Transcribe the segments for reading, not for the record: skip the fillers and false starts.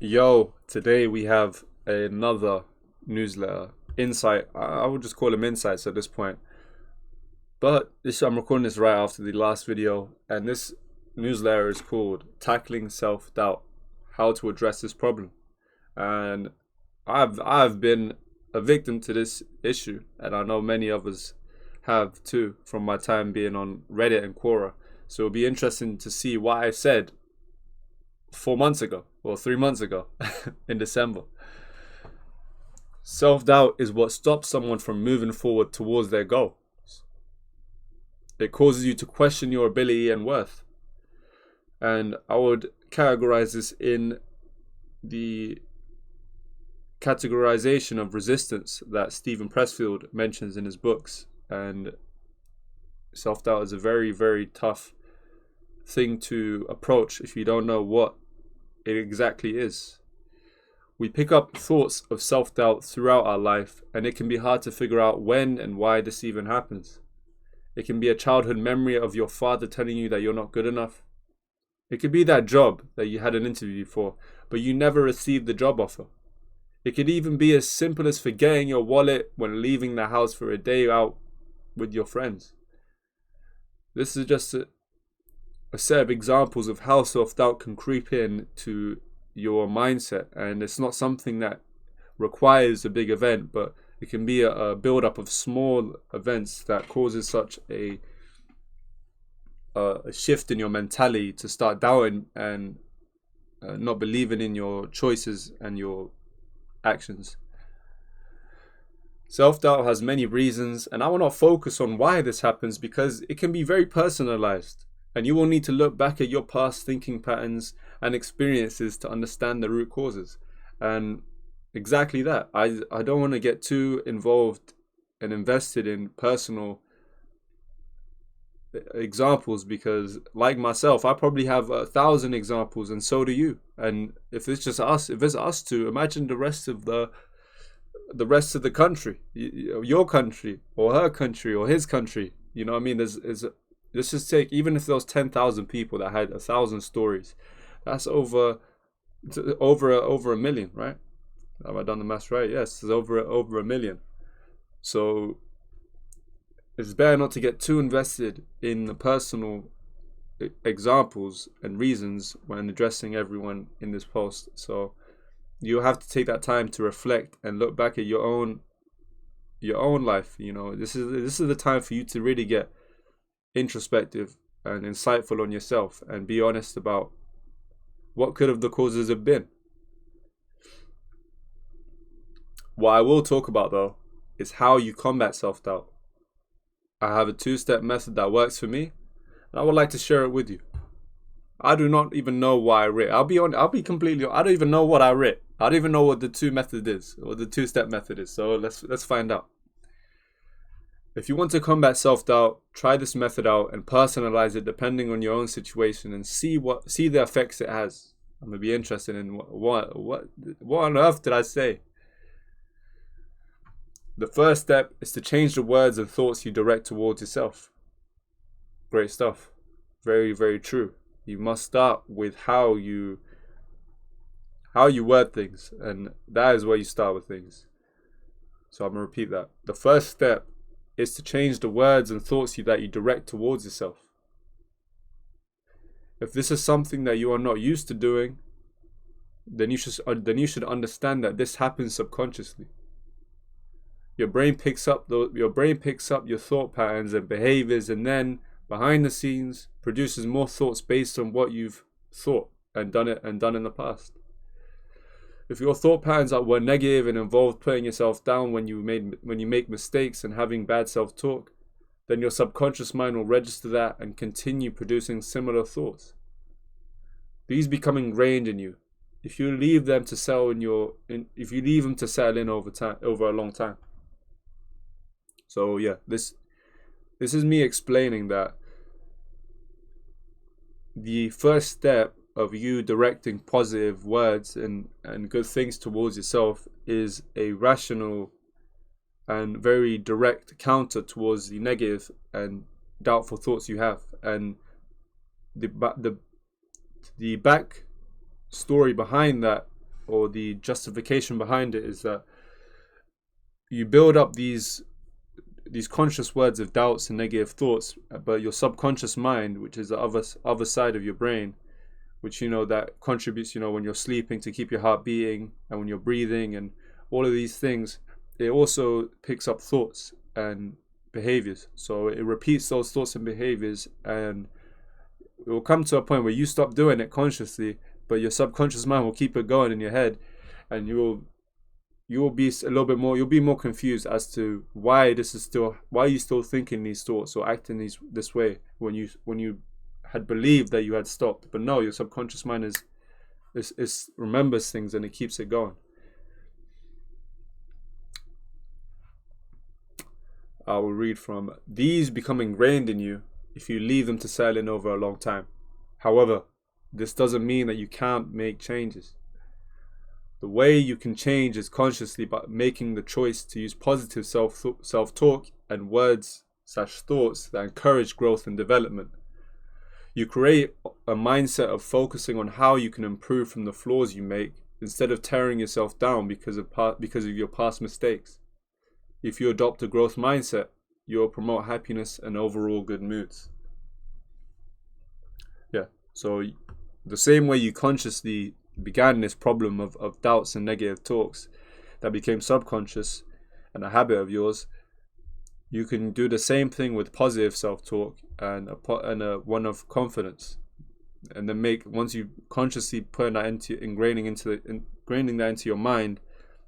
Yo, today we have another newsletter. Insight. I would just call them insights at this point. But I'm recording this right after the last video, and this newsletter is called Tackling Self Doubt: How to Address This Problem. And I've been a victim to this issue, and I know many others have too from my time being on Reddit and Quora. So it'll be interesting to see what I said 4 months ago or 3 months ago in December. Self doubt is what stops someone from moving forward towards their goal. It causes you to question your ability and worth. And I would categorize this in the categorization of resistance that Stephen Pressfield mentions in his books. And self doubt is a very, very tough thing to approach if you don't know what it exactly is. We pick up thoughts of self doubt throughout our life, and it can be hard to figure out when and why this even happens. It can be a childhood memory of your father telling you that you're not good enough. It could be that job that you had an interview for, but you never received the job offer. It could even be as simple as forgetting your wallet when leaving the house for a day out with your friends. This is just a set of examples of how self-doubt can creep in to your mindset, and it's not something that requires a big event, but it can be a build-up of small events that causes such a shift in your mentality to start doubting and not believing in your choices and your actions. Self-doubt has many reasons, and I will not focus on why this happens because it can be very personalized, and you will need to look back at your past thinking patterns and experiences to understand the root causes. And exactly that. I don't want to get too involved and invested in personal examples because, like myself, I probably have 1,000 examples, and so do you. And if it's just us, if it's us two, imagine the rest of the rest of the country, your country or her country or his country. You know what I mean? Let's just take, even if there was 10,000 people that had 1,000 stories, that's over a million, right? Have I done the maths right? Yes, it's over a million. So it's better not to get too invested in the personal examples and reasons when addressing everyone in this post. So you have to take that time to reflect and look back at your own life. You know, this is the time for you to really get introspective and insightful on yourself and be honest about what could have the causes have been. What I will talk about though is how you combat self-doubt. I have a 2-step method that works for me, and I would like to share it with you. I do not even know why I writ. I'll be completely. I don't even know what I writ. I don't even know what the 2-step method is. So let's find out. If you want to combat self-doubt, try this method out and personalize it depending on your own situation and see the effects it has. I'm gonna be interested in what on earth did I say? The first step is to change the words and thoughts you direct towards yourself. Great stuff. Very, very true. You must start with how you word things, and that is where you start with things. So I'm gonna repeat that. The first step is to change the words and thoughts that you direct towards yourself. If this is something that you are not used to doing, then you should understand that this happens subconsciously. Your brain picks up your thought patterns and behaviors, and then behind the scenes produces more thoughts based on what you've thought and done in the past. If your thought patterns were negative and involved putting yourself down when you make mistakes and having bad self-talk, then your subconscious mind will register that and continue producing similar thoughts. These become ingrained in you if you leave them to settle in over a long time. So yeah, this is me explaining that the first step of you directing positive words and good things towards yourself is a rational and very direct counter towards the negative and doubtful thoughts you have. And the back story behind that or the justification behind it is that you build up these conscious words of doubts and negative thoughts, but your subconscious mind, which is the other side of your brain, which that contributes when you're sleeping to keep your heart beating, and when you're breathing and all of these things, it also picks up thoughts and behaviors. So it repeats those thoughts and behaviors, and it will come to a point where you stop doing it consciously, but your subconscious mind will keep it going in your head, and you will be a little bit more, you'll be more confused as to why you still thinking these thoughts or acting this way when you had believed that you had stopped. But no, your subconscious mind is remembers things, and it keeps it going. I will read from: these become ingrained in you if you leave them to settle in over a long time. However, this doesn't mean that you can't make changes. The way you can change is consciously by making the choice to use positive self-talk and words/thoughts that encourage growth and development. You create a mindset of focusing on how you can improve from the flaws you make, instead of tearing yourself down because of your past mistakes. If you adopt a growth mindset, you will promote happiness and overall good moods. Yeah, so the same way you consciously began this problem of doubts and negative talks that became subconscious and a habit of yours, you can do the same thing with positive self-talk and a one of confidence. And then once you consciously put that ingraining that into your mind,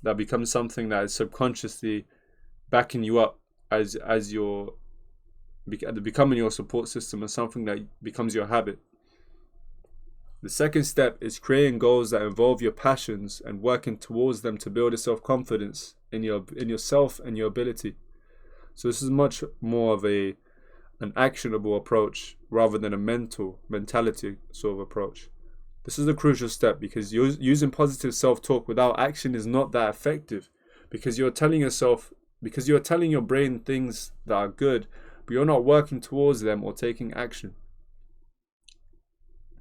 that becomes something that is subconsciously backing you up as your becoming your support system, and something that becomes your habit. The second step is creating goals that involve your passions and working towards them to build a self-confidence in yourself and your ability. So this is much more of an actionable approach rather than a mentality sort of approach. This is a crucial step, because using positive self-talk without action is not that effective, because you're telling your brain things that are good, but you're not working towards them or taking action.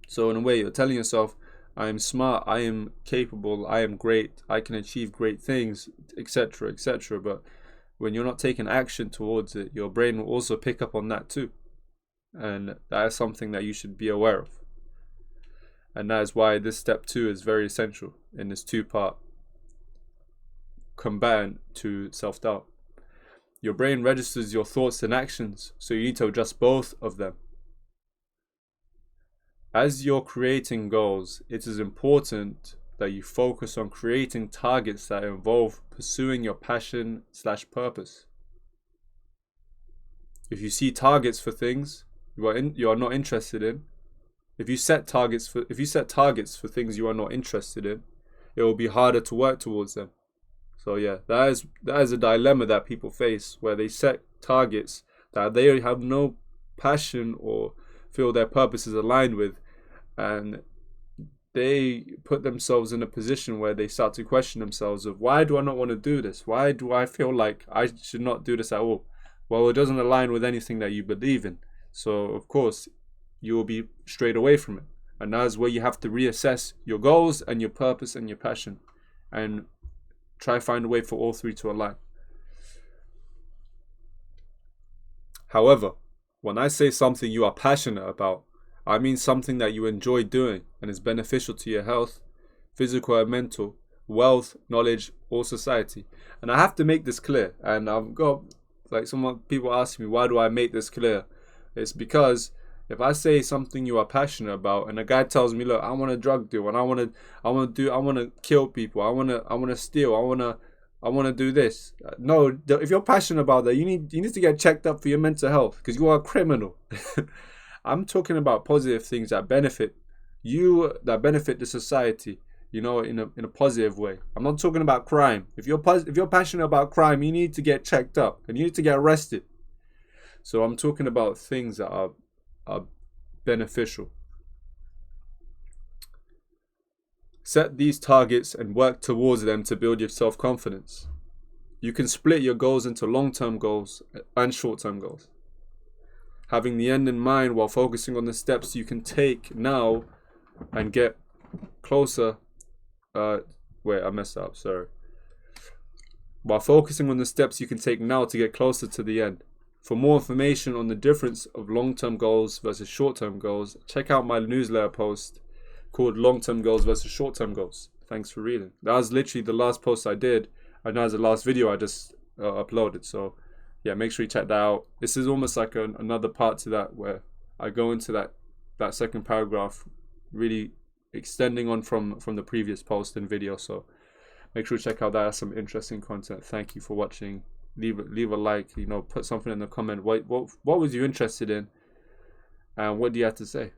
So in a way, you're telling yourself, I am smart, I am capable, I am great, I can achieve great things, etc., etc. But when you're not taking action towards it, your brain will also pick up on that too. And that is something that you should be aware of. And that is why this step 2 is very essential in this 2-part combatant to self-doubt. Your brain registers your thoughts and actions, so you need to adjust both of them. As you're creating goals, it is important that you focus on creating targets that involve pursuing your passion/purpose. If you see targets for things you are not interested in, if you set targets for things you are not interested in, it will be harder to work towards them. So yeah, that is a dilemma that people face, where they set targets that they have no passion or feel their purpose is aligned with, and they put themselves in a position where they start to question themselves of, why do I not want to do this? Why do I feel like I should not do this at all? Well, it doesn't align with anything that you believe in. So of course you will be strayed away from it. And that is where you have to reassess your goals and your purpose and your passion, and try to find a way for all three to align. However, when I say something you are passionate about, I mean something that you enjoy doing and is beneficial to your health, physical and mental, wealth, knowledge, or society. And I have to make this clear. And I've got, some people ask me, why do I make this clear? It's because if I say something you are passionate about, and a guy tells me, look, I want to drug deal, and I want to kill people, I want to steal, I want to do this. No, if you're passionate about that, you need to get checked up for your mental health, because you are a criminal. I'm talking about positive things that benefit you, that benefit the society, in a positive way. I'm not talking about crime. If you're passionate about crime, you need to get checked up and you need to get arrested. So I'm talking about things that are beneficial. Set these targets and work towards them to build your self-confidence. You can split your goals into long-term goals and short-term goals, having the end in mind while focusing on the steps you can take now and get closer Wait, I messed up. Sorry. While focusing on the steps you can take now to get closer to the end. For more information on the difference of long-term goals versus short-term goals, check out my newsletter post called Long-Term Goals versus Short-Term Goals. Thanks for reading. That was literally the last post I did, and that was the last video I just uploaded. So yeah, make sure you check that out. This is almost like another part to that, where I go into that second paragraph, really extending on from the previous post and video. So make sure you check out that. That's some interesting content. Thank you for watching. Leave a like, put something in the comment. What was you interested in, and what do you have to say?